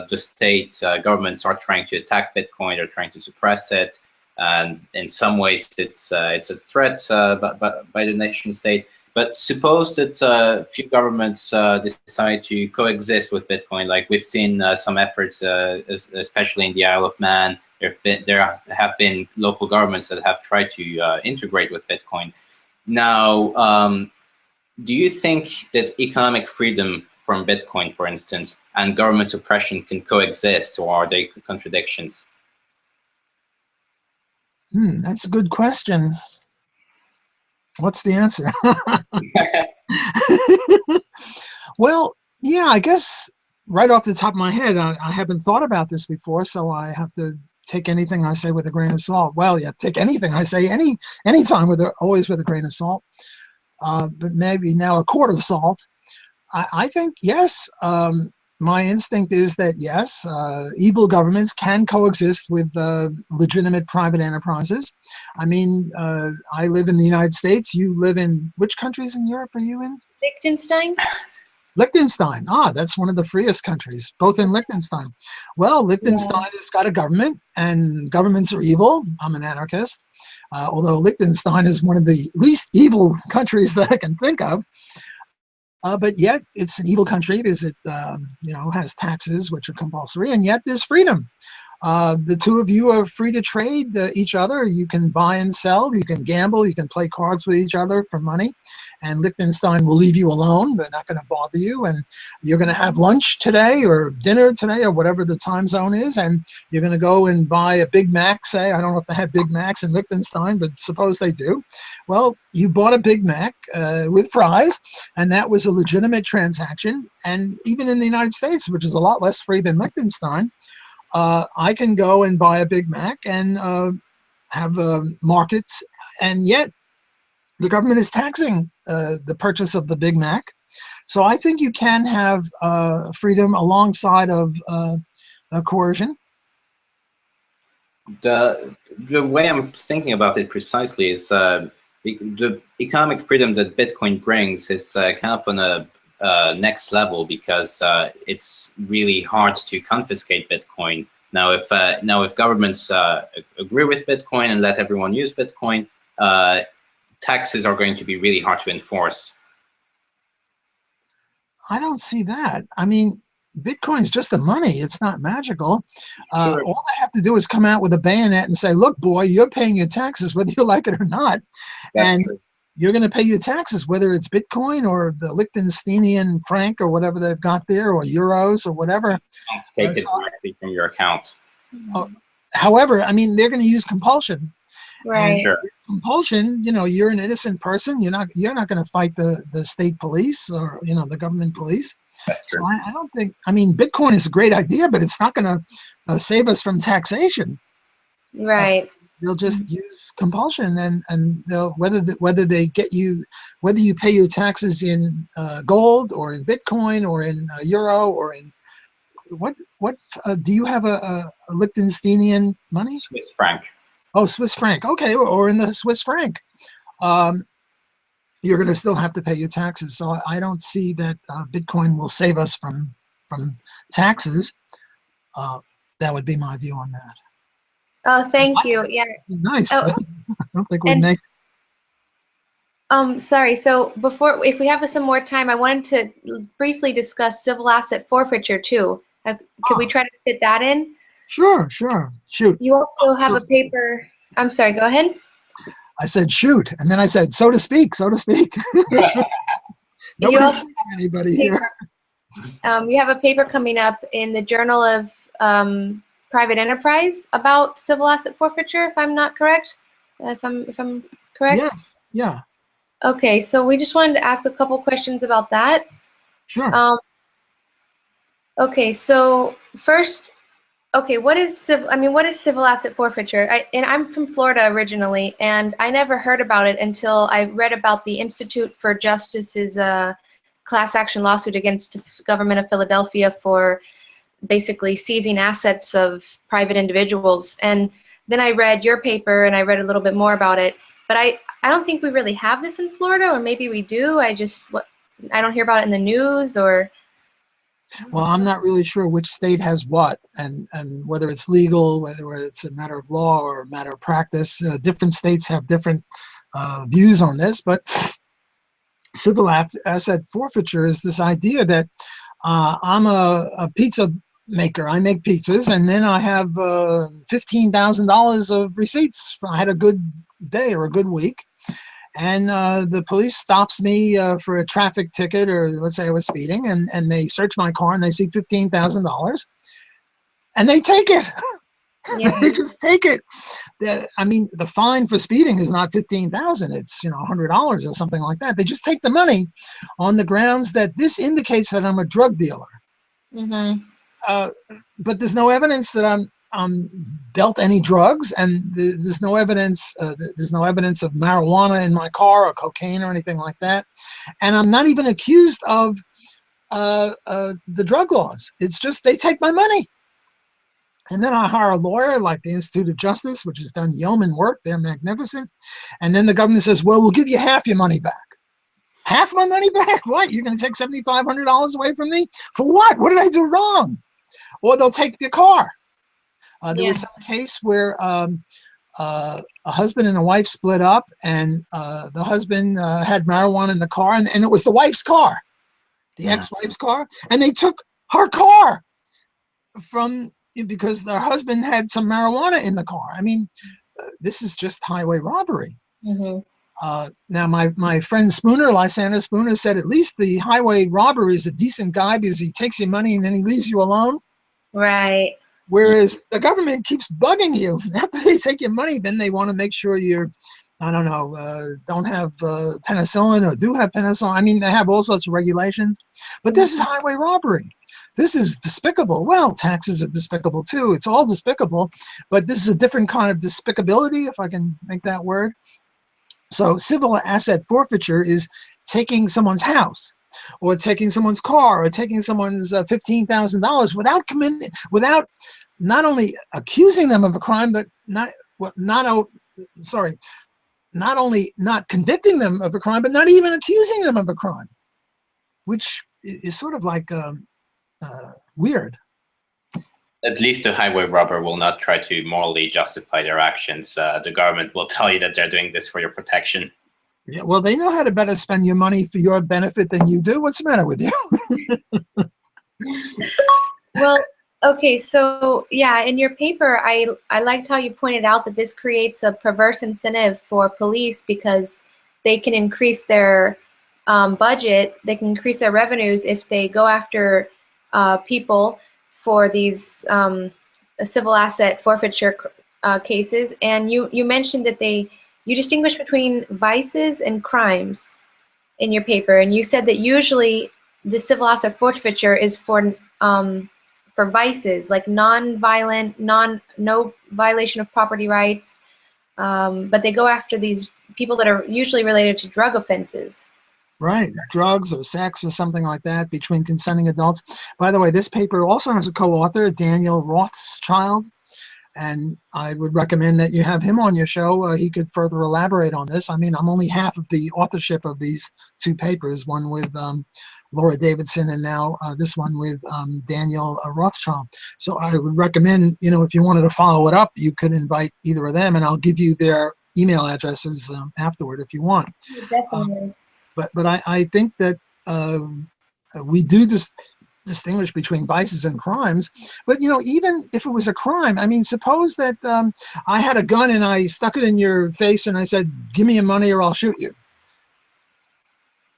Speaker 3: the state governments are trying to attack Bitcoin, they're trying to suppress it, and in some ways it's a threat by the nation state. But suppose that a few governments decide to coexist with Bitcoin, like we've seen some efforts, especially in the Isle of Man. There have been local governments that have tried to integrate with Bitcoin. Now, do you think that economic freedom from Bitcoin, for instance, and government oppression can coexist, or are they contradictions?
Speaker 4: That's a good question. What's the answer? Well, yeah, I guess right off the top of my head, I haven't thought about this before, so I have to take anything I say with a grain of salt. Well, yeah, take anything I say anytime always with a grain of salt, but maybe now a quart of salt. I think, yes, my instinct is that, yes, evil governments can coexist with legitimate private enterprises. I mean, I live in the United States. You live in, which countries in Europe are you in?
Speaker 1: Liechtenstein.
Speaker 4: Liechtenstein, that's one of the freest countries, both in Liechtenstein. Well, Liechtenstein has got a government, and governments are evil. I'm an anarchist, although Liechtenstein is one of the least evil countries that I can think of. But yet it's an evil country because it, has taxes which are compulsory, and yet there's freedom. The two of you are free to trade each other. You can buy and sell. You can gamble. You can play cards with each other for money. And Liechtenstein will leave you alone. They're not going to bother you. And you're going to have lunch today or dinner today or whatever the time zone is. And you're going to go and buy a Big Mac, say. I don't know if they have Big Macs in Liechtenstein, but suppose they do. Well, you bought a Big Mac with fries, and that was a legitimate transaction. And even in the United States, which is a lot less free than Liechtenstein, I can go and buy a Big Mac and have markets, and yet the government is taxing the purchase of the Big Mac. So I think you can have freedom alongside of coercion.
Speaker 3: The way I'm thinking about it precisely is the economic freedom that Bitcoin brings is kind of on a next level, because it's really hard to confiscate Bitcoin. Now, if governments agree with Bitcoin and let everyone use Bitcoin, taxes are going to be really hard to enforce.
Speaker 4: I don't see that. I mean, Bitcoin is just a money. It's not magical.
Speaker 3: Sure.
Speaker 4: All they have to do is come out with a bayonet and say, look, boy, you're paying your taxes whether you like it or not.
Speaker 3: That's
Speaker 4: and
Speaker 3: true.
Speaker 4: You're going to pay your taxes, whether it's Bitcoin or the Liechtensteinian franc or whatever they've got there, or euros or whatever.
Speaker 3: Take it directly from your account.
Speaker 4: However, I mean, they're going to use compulsion.
Speaker 1: Right.
Speaker 3: Sure.
Speaker 4: Compulsion, you're an innocent person. You're not going to fight the state police or the government police.
Speaker 3: That's true.
Speaker 4: So I don't think. I mean, Bitcoin is a great idea, but it's not going to save us from taxation.
Speaker 1: Right.
Speaker 4: They'll just use compulsion, and they'll whether you pay your taxes in gold or in Bitcoin or in euro or in what do you have a Liechtensteinian money?
Speaker 3: Swiss franc.
Speaker 4: Oh, Swiss franc. Okay, or in the Swiss franc, you're going to still have to pay your taxes. So I don't see that Bitcoin will save us from taxes. That would be my view on that.
Speaker 1: Oh, thank you. Yeah.
Speaker 4: Nice.
Speaker 1: Oh,
Speaker 4: I don't think we make.
Speaker 1: Sorry. So if we have some more time, I wanted to briefly discuss civil asset forfeiture too. Could we try to fit that in?
Speaker 4: Sure. Shoot.
Speaker 1: You also have a paper. I'm sorry. Go ahead.
Speaker 4: I said shoot, and then I said so to speak.
Speaker 1: You also
Speaker 4: anybody here.
Speaker 1: You have a paper coming up in the Journal of Private Enterprise about civil asset forfeiture, if I'm not correct. If I'm correct.
Speaker 4: Yes. Yeah.
Speaker 1: Okay. So we just wanted to ask a couple questions about that.
Speaker 4: Sure.
Speaker 1: Okay. So first. Okay, what is civil asset forfeiture? I'm from Florida originally, and I never heard about it until I read about the Institut for Justice's class action lawsuit against the government of Philadelphia for basically seizing assets of private individuals. And then I read your paper, and I read a little bit more about it. But I don't think we really have this in Florida, or maybe we do. I don't hear about it in the news or.
Speaker 4: Well, I'm not really sure which state has what, and whether it's legal, whether it's a matter of law or a matter of practice. Different states have different views on this, but civil asset forfeiture is this idea that I'm a pizza maker. I make pizzas, and then I have $15,000 of receipts. I had a good day or a good week. And the police stops me for a traffic ticket, or let's say I was speeding, and they search my car and they see $15,000, and they take it. Yeah. They just take it. The fine for speeding is not $15,000; it's $100 or something like that. They just take the money on the grounds that this indicates that I'm a drug dealer.
Speaker 1: Mm-hmm.
Speaker 4: But there's no evidence that I'm dealt any drugs, and there's no evidence. There's no evidence of marijuana in my car or cocaine or anything like that. And I'm not even accused of the drug laws. It's just they take my money. And then I hire a lawyer like the Institute of Justice, which has done yeoman work. They're magnificent. And then the government says, well, we'll give you half your money back. half my money back? What? You're going to take $7,500 away from me? For what? What did I do wrong? Or they'll take the car. There was some case where a husband and a wife split up, and the husband had marijuana in the car, and it was the wife's car, the ex-wife's car, and they took her car because their husband had some marijuana in the car. I mean, this is just highway robbery. Now, my friend Spooner, Lysander Spooner, said at least the highway robber is a decent guy because he takes your money and then he leaves you alone.
Speaker 1: Right.
Speaker 4: Whereas the government keeps bugging you. After they take your money, then they want to make sure you're, I don't know, don't have penicillin or do have penicillin. I mean, they have all sorts of regulations. But this is highway robbery. This is despicable. Well, taxes are despicable too. It's all despicable. But this is a different kind of despicability, if I can make that word. So civil asset forfeiture is taking someone's house, or taking someone's car, or taking someone's $15,000 without not only accusing them of a crime, but not only not convicting them of a crime, but not even accusing them of a crime, which is sort of like weird.
Speaker 3: At least a highway robber will not try to morally justify their actions. The government will tell you that they're doing this for your protection.
Speaker 4: Yeah, well, they know how to better spend your money for your benefit than you do. What's the matter with you?
Speaker 1: Well, okay, so yeah, in your paper, I liked how you pointed out that this creates a perverse incentive for police because they can increase their budget, they can increase their revenues if they go after people for these civil asset forfeiture cases. And you mentioned that you distinguish between vices and crimes in your paper, and you said that usually the civil asset forfeiture is for vices, like non-violent, no violation of property rights, but they go after these people that are usually related to drug offenses.
Speaker 4: Right, drugs or sex or something like that between consenting adults. By the way, this paper also has a co-author, Daniel Rothschild, and I would recommend that you have him on your show. He could further elaborate on this. I mean, I'm only half of the authorship of these two papers, one with Laura Davidson and now this one with Daniel Rothschild. So I would recommend, if you wanted to follow it up, you could invite either of them, and I'll give you their email addresses afterward if you want.
Speaker 1: Definitely.
Speaker 4: But I think that we do distinguish between vices and crimes. But, even if it was a crime, I mean, suppose that I had a gun and I stuck it in your face and I said, give me your money or I'll shoot you.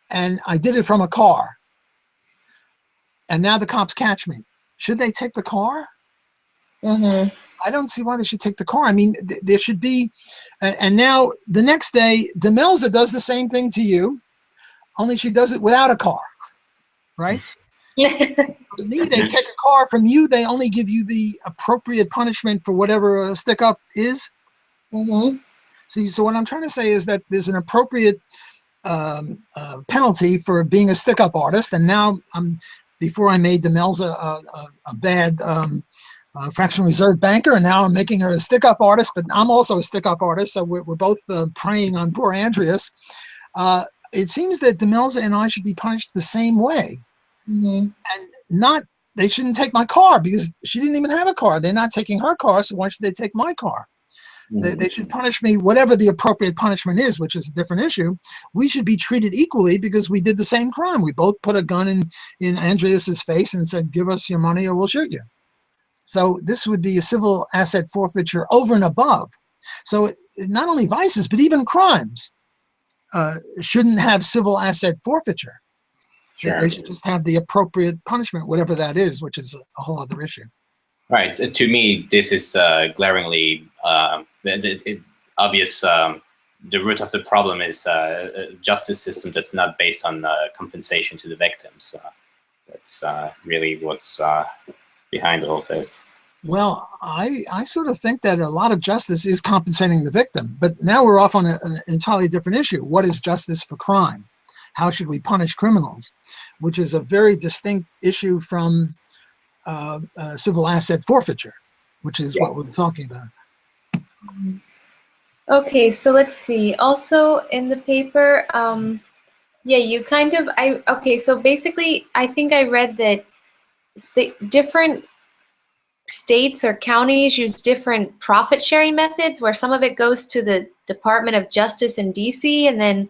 Speaker 4: And I did it from a car. And now the cops catch me. Should they take the car?
Speaker 1: Mm-hmm.
Speaker 4: I don't see why they should take the car. I mean, there should be, and now the next day, Demelza does the same thing to you, only she does it without a car, right? For me, they take a car. From you, they only give you the appropriate punishment for whatever a stick-up is.
Speaker 1: Mm-hmm.
Speaker 4: So what I'm trying to say is that there's an appropriate penalty for being a stick-up artist, and now before I made Demelza a bad fractional reserve banker, and now I'm making her a stick-up artist, but I'm also a stick-up artist, so we're both preying on poor Andreas. It seems that Demelza and I should be punished the same way.
Speaker 1: Mm-hmm.
Speaker 4: And they shouldn't take my car because she didn't even have a car. They're not taking her car, so why should they take my car? Mm-hmm. They should punish me, whatever the appropriate punishment is, which is a different issue. We should be treated equally because we did the same crime. We both put a gun in Andreas's face and said, give us your money or we'll shoot you. So this would be a civil asset forfeiture over and above. So not only vices, but even crimes shouldn't have civil asset forfeiture. Sure. They should just have the appropriate punishment, whatever that is, which is a whole other issue.
Speaker 3: Right. To me, this is glaringly obvious. The root of the problem is a justice system that's not based on compensation to the victims. That's really what's behind all of this.
Speaker 4: Well, I sort of think that a lot of justice is compensating the victim, but now we're off on an entirely different issue. What is justice for crime? How should we punish criminals? Which is a very distinct issue from civil asset forfeiture, which is what we're talking about.
Speaker 1: Okay, so let's see. Also in the paper, Yeah, you kind of, okay, so basically, I think I read that the different states or counties use different profit sharing methods, where some of it goes to the Department of Justice in DC, and then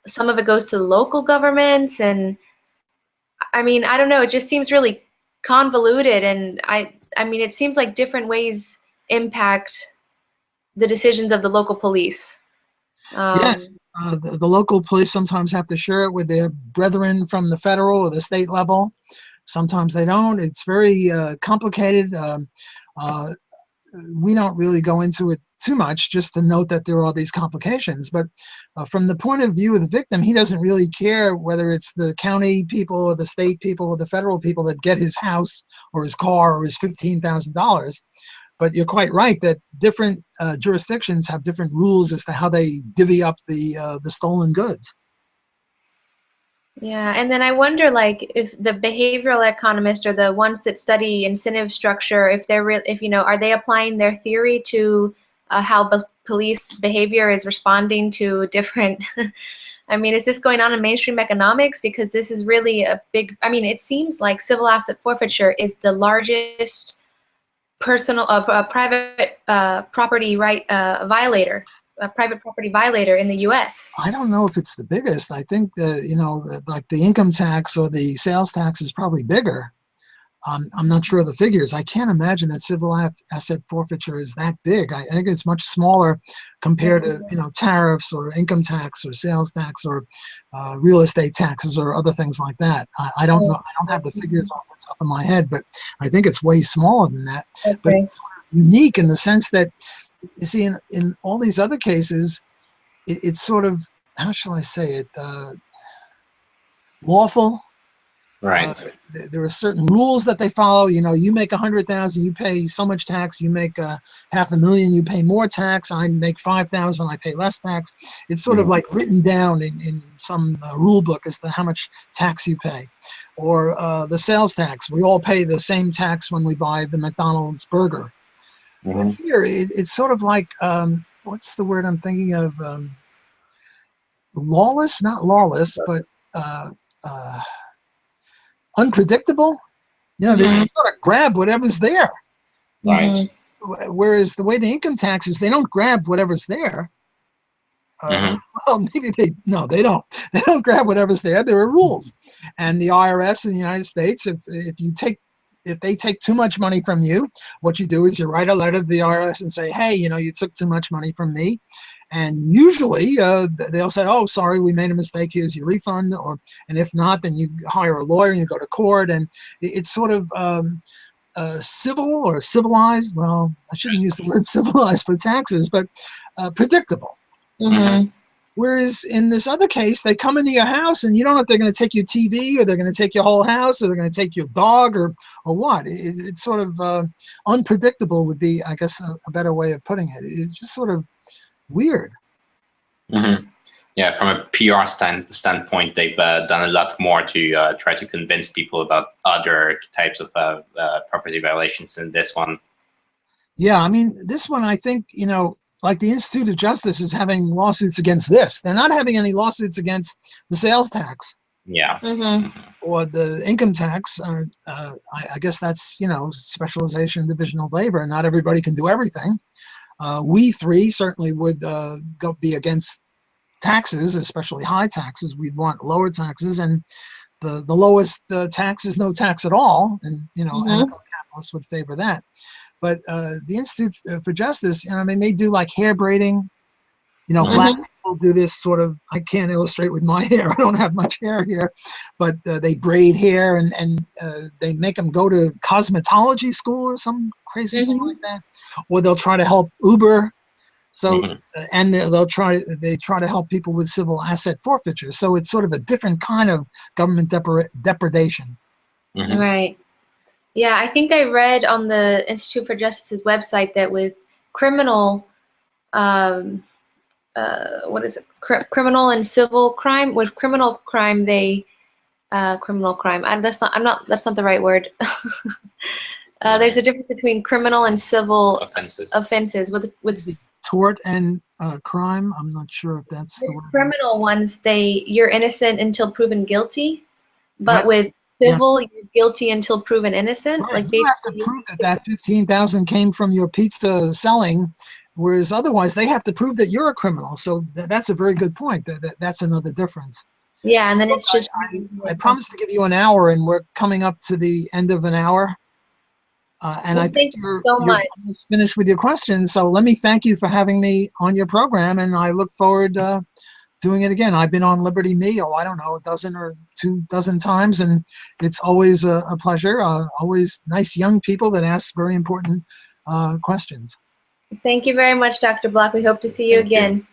Speaker 1: some of it goes to local governments. And I mean, I don't know, it just seems really convoluted. And I mean, it seems like different ways impact the decisions of the local police.
Speaker 4: Yes, the local police sometimes have to share it with their brethren from the federal or the state level. Sometimes they don't. It's very complicated. We don't really go into it too much, just to note that there are all these complications. But from the point of view of the victim, he doesn't really care whether it's the county people or the state people or the federal people that get his house or his car or his $15,000. But you're quite right that different jurisdictions have different rules as to how they divvy up the stolen goods.
Speaker 1: Yeah, and then I wonder, like, if the behavioral economists or the ones that study incentive structure, if they're if are they applying their theory to how police behavior is responding to different? I mean, is this going on in mainstream economics? Because this is really a big. I mean, it seems like civil asset forfeiture is the largest personal private property right violator. A private property violator in the U.S.
Speaker 4: I don't know if it's the biggest. I think like the income tax or the sales tax is probably bigger. I'm not sure of the figures. I can't imagine that civil asset forfeiture is that big. I think it's much smaller compared to tariffs or income tax or sales tax or real estate taxes or other things like that. I don't know. I don't have the figures off the top of my head, but I think it's way smaller than that.
Speaker 1: Okay.
Speaker 4: But it's sort of unique in the sense that, you see, in all these other cases, it's sort of, how shall I say it, lawful.
Speaker 3: Right.
Speaker 4: There are certain rules that they follow. You make 100,000, you pay so much tax. You make $500,000, you pay more tax. I make 5,000, I pay less tax. It's sort of like written down in some rule book as to how much tax you pay. Or the sales tax. We all pay the same tax when we buy the McDonald's burger. But here, it's sort of like, what's the word I'm thinking of? Lawless, not lawless, but unpredictable. They just sort of grab whatever's there.
Speaker 3: Right.
Speaker 4: Whereas the way the income taxes, they don't grab whatever's there. Well, maybe they don't. They don't grab whatever's there. There are rules, and the IRS in the United States, if they take too much money from you, what you do is you write a letter to the IRS and say, hey, you took too much money from me. And usually they'll say, oh, sorry, we made a mistake. Here's your refund. And if not, then you hire a lawyer and you go to court. And it's sort of civil or civilized. Well, I shouldn't use the word civilized for taxes, but predictable. Whereas in this other case, they come into your house and you don't know if they're going to take your TV or they're going to take your whole house or they're going to take your dog or what. It's sort of unpredictable would be, I guess, a better way of putting it. It's just sort of weird.
Speaker 3: Yeah, from a PR standpoint, they've done a lot more to try to convince people about other types of property violations than this one.
Speaker 4: Yeah, I mean, this one, I think, like the Institute of Justice is having lawsuits against this. They're not having any lawsuits against the sales tax.
Speaker 3: Yeah.
Speaker 4: Or the income tax. I guess that's, specialization, division of labor. Not everybody can do everything. We three certainly would be against taxes, especially high taxes. We'd want lower taxes, and the lowest tax is no tax at all. And, anarcho-capitalists would favor that. But the Institute for Justice, they do like hair braiding. Black people do this sort of, I can't illustrate with my hair. I don't have much hair here. But they braid hair and they make them go to cosmetology school or some crazy thing like that. Or they'll try to help Uber. So, and they try to help people with civil asset forfeiture. So it's sort of a different kind of government depredation.
Speaker 1: Right. Yeah, I think I read on the Institute for Justice's website that with criminal, what is it? Criminal and civil crime. With criminal crime, they criminal crime. That's not the right word. There's a difference between criminal and civil
Speaker 3: offenses.
Speaker 1: With
Speaker 4: tort and crime. I'm not sure if that's the word.
Speaker 1: Criminal ones, you're innocent until proven guilty, but
Speaker 4: Yes.
Speaker 1: with civil, you're guilty until proven innocent.
Speaker 4: Right.
Speaker 1: Like
Speaker 4: You have to prove that 15,000 came from your pizza selling, whereas otherwise they have to prove that you're a criminal. So that's a very good point. That's another difference.
Speaker 1: Yeah, and then it's just.
Speaker 4: I promised to give you an hour, and we're coming up to the end of an hour. And I think you're almost finished with your questions. So let me thank you for having me on your program, and I look forward doing it again. I've been on Liberty Me, I don't know, a dozen or 2 dozen times, and it's always a pleasure. Always nice young people that ask very important questions.
Speaker 1: Thank you very much, Dr. Block. We hope to see you again.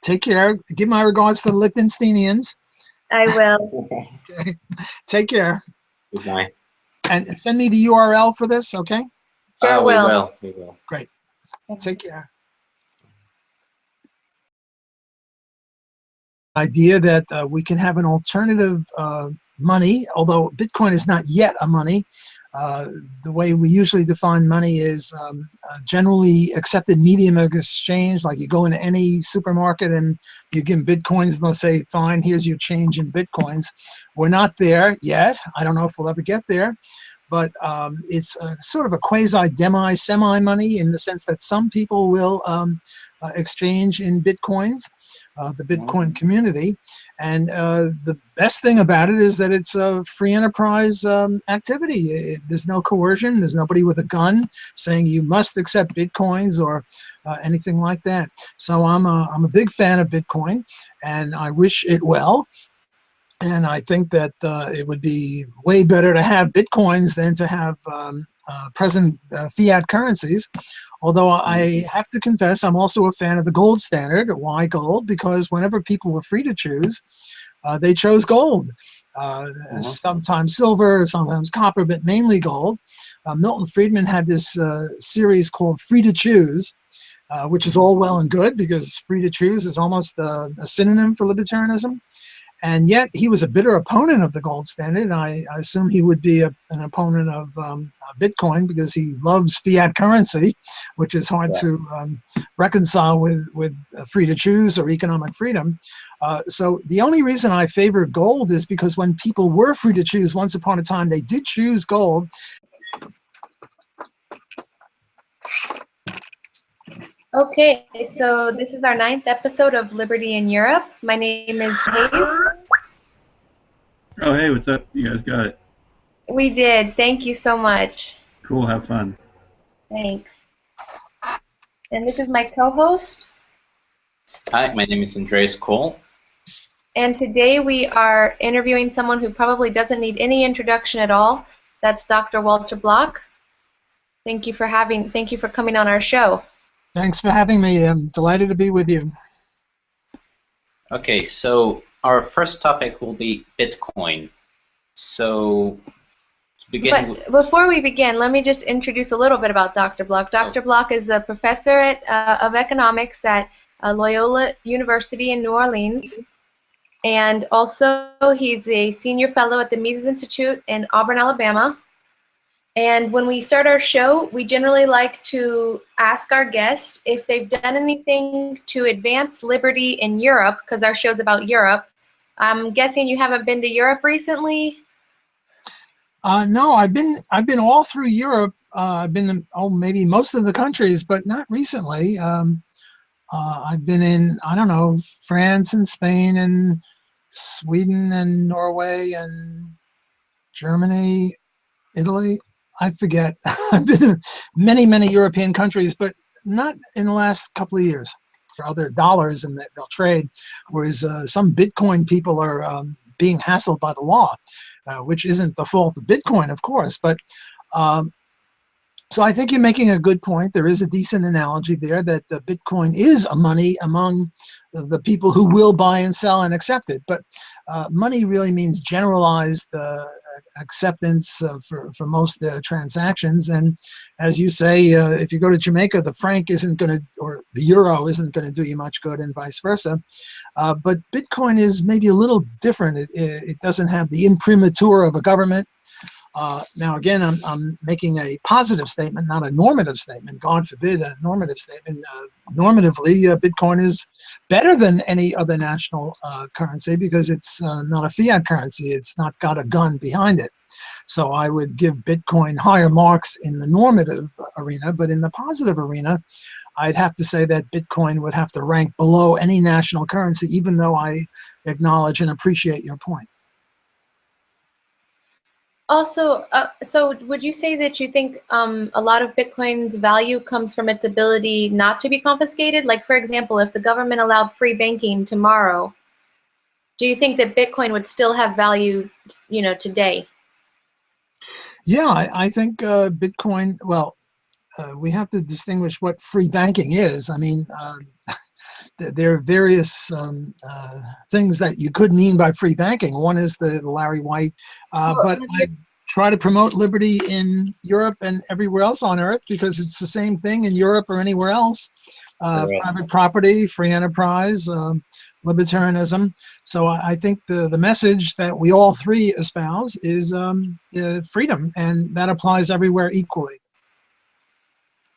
Speaker 4: Take care. Give my regards to the Liechtensteinians.
Speaker 1: I will.
Speaker 4: Okay. Take care.
Speaker 3: Goodbye.
Speaker 4: And send me the URL for this, okay?
Speaker 1: Sure will.
Speaker 3: We will.
Speaker 4: Great. Take care. Idea that we can have an alternative money, although Bitcoin is not yet a money. The way we usually define money is generally accepted medium of exchange. Like you go into any supermarket and you give them Bitcoins, and they'll say, fine, here's your change in Bitcoins. We're not there yet. I don't know if we'll ever get there. But it's sort of a quasi-semi money in the sense that some people will exchange in Bitcoins, the Bitcoin community. And the best thing about it is that it's a free enterprise activity. There's no coercion. There's nobody with a gun saying you must accept Bitcoins or anything like that. So I'm a big fan of Bitcoin, and I wish it well. And I think that it would be way better to have Bitcoins than to have present fiat currencies. Although I have to confess, I'm also a fan of the gold standard. Why gold? Because whenever people were free to choose, they chose gold. Sometimes silver, sometimes copper, but mainly gold. Milton Friedman had this series called Free to Choose, which is all well and good because free to choose is almost a synonym for libertarianism. And yet he was a bitter opponent of the gold standard. And I assume he would be an opponent of Bitcoin because he loves fiat currency, which is hard to reconcile with free to choose or economic freedom. So the only reason I favor gold is because when people were free to choose once upon a time, they did choose gold.
Speaker 1: Okay, so this is our 9th episode of Liberty in Europe. My name is Hayes.
Speaker 2: Oh, hey, what's up? You guys got it.
Speaker 1: We did. Thank you so much.
Speaker 2: Cool, have fun.
Speaker 1: Thanks. And this is my co-host.
Speaker 3: Hi, my name is Andreas Kohl.
Speaker 1: And today we are interviewing someone who probably doesn't need any introduction at all. That's Dr. Walter Block. Thank you for coming on our show.
Speaker 4: Thanks for having me. I'm delighted to be with you.
Speaker 3: Okay, so our first topic will be Bitcoin. So to begin
Speaker 1: before we begin, let me just introduce a little bit about Dr. Block. Dr. Block is a professor of economics at Loyola University in New Orleans. And also he's a senior fellow at the Mises Institute in Auburn, Alabama. And when we start our show, we generally like to ask our guest if they've done anything to advance liberty in Europe, because our show's about Europe. I'm guessing you haven't been to Europe recently?
Speaker 4: No, I've been all through Europe. I've been maybe most of the countries, but not recently. I've been in, I don't know, France and Spain and Sweden and Norway and Germany, Italy. I forget. I've been in many, many European countries, but not in the last couple of years. Other dollars and they'll trade, whereas some Bitcoin people are being hassled by the law, which isn't the fault of Bitcoin, of course. But so I think you're making a good point. There is a decent analogy there that Bitcoin is a money among the people who will buy and sell and accept it. But money really means generalized acceptance for most transactions. And as you say, if you go to Jamaica, the franc isn't going to, or the euro isn't going to do you much good, and vice versa. But Bitcoin is maybe a little different. It doesn't have the imprimatur of a government. Now, again, I'm making a positive statement, not a normative statement. God forbid a normative statement. Normatively, Bitcoin is better than any other national currency because it's not a fiat currency. It's not got a gun behind it. So I would give Bitcoin higher marks in the normative arena, but in the positive arena, I'd have to say that Bitcoin would have to rank below any national currency, even though I acknowledge and appreciate your point.
Speaker 1: Also, so would you say that you think a lot of Bitcoin's value comes from its ability not to be confiscated? Like, for example, if the government allowed free banking tomorrow, do you think that Bitcoin would still have value, you know, today?
Speaker 4: Yeah, I think Bitcoin, well, we have to distinguish what free banking is. I mean, there are various things that you could mean by free banking. One is the Larry White, but I try to promote liberty in Europe and everywhere else on earth because it's the same thing in Europe or anywhere else. Private property, free enterprise, libertarianism. So I think the message that we all three espouse is freedom, and that applies everywhere equally.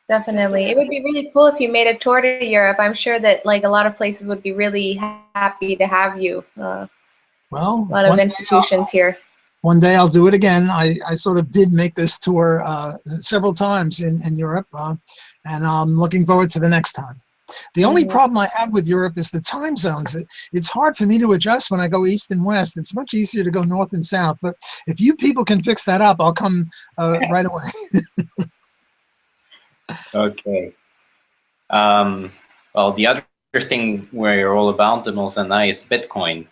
Speaker 1: Definitely. It would be really cool if you made a tour to Europe. I'm sure that like a lot of places would be really happy to have you.
Speaker 4: Well,
Speaker 1: a lot of institutions here.
Speaker 4: One day I'll do it again. I sort of did make this tour several times in Europe, and I'm looking forward to the next time. The only problem I have with Europe is the time zones. It's hard for me to adjust when I go east and west. It's much easier to go north and south. But if you people can fix that up, I'll come right away.
Speaker 3: Okay. Well, the other thing where you're all about, Dimos and I, is Bitcoin.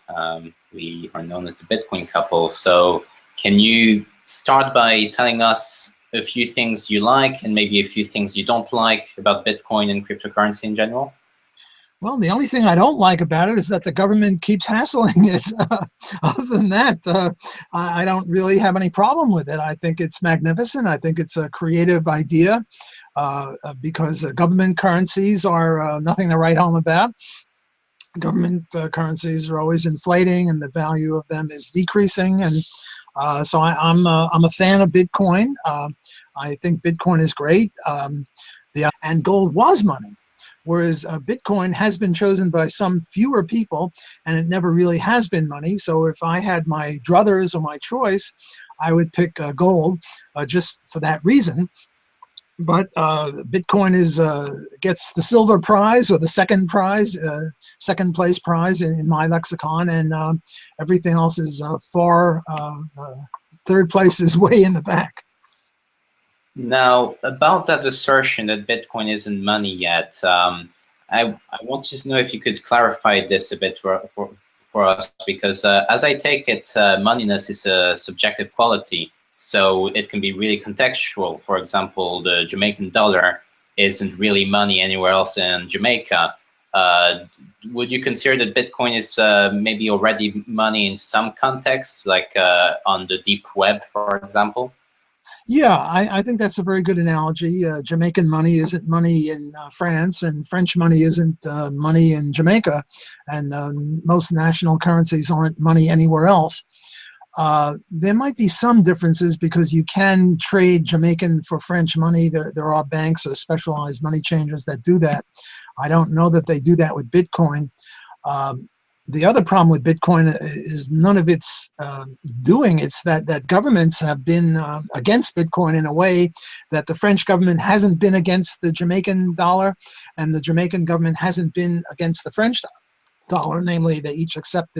Speaker 3: We are known as the Bitcoin couple. So can you start by telling us a few things you like and maybe a few things you don't like about Bitcoin and cryptocurrency in general?
Speaker 4: Well, the only thing I don't like about it is that the government keeps hassling it. Other than that, I don't really have any problem with it. I think it's magnificent. I think it's a creative idea because government currencies are nothing to write home about. Government currencies are always inflating and the value of them is decreasing. And so I'm a fan of Bitcoin. I think Bitcoin is great. And gold was money. Whereas Bitcoin has been chosen by some fewer people, and it never really has been money. So if I had my druthers or my choice, I would pick gold just for that reason. But Bitcoin gets the silver prize or the second prize, second place prize in my lexicon, and everything else is far. Third place is way in the back.
Speaker 3: Now, about that assertion that Bitcoin isn't money yet, I wanted to know if you could clarify this a bit for us, because as I take it, moneyness is a subjective quality, so it can be really contextual. For example, the Jamaican dollar isn't really money anywhere else in Jamaica. Would you consider that Bitcoin is maybe already money in some contexts, like on the deep web, for example?
Speaker 4: Yeah, I think that's a very good analogy. Jamaican money isn't money in France, and French money isn't money in Jamaica, and most national currencies aren't money anywhere else. There might be some differences because you can trade Jamaican for French money. There are banks or specialized money changers that do that. I don't know that they do that with Bitcoin. The other problem with Bitcoin is none of its doing. It's that governments have been against Bitcoin in a way that the French government hasn't been against the Jamaican dollar, and the Jamaican government hasn't been against the French dollar. Namely, they each accept their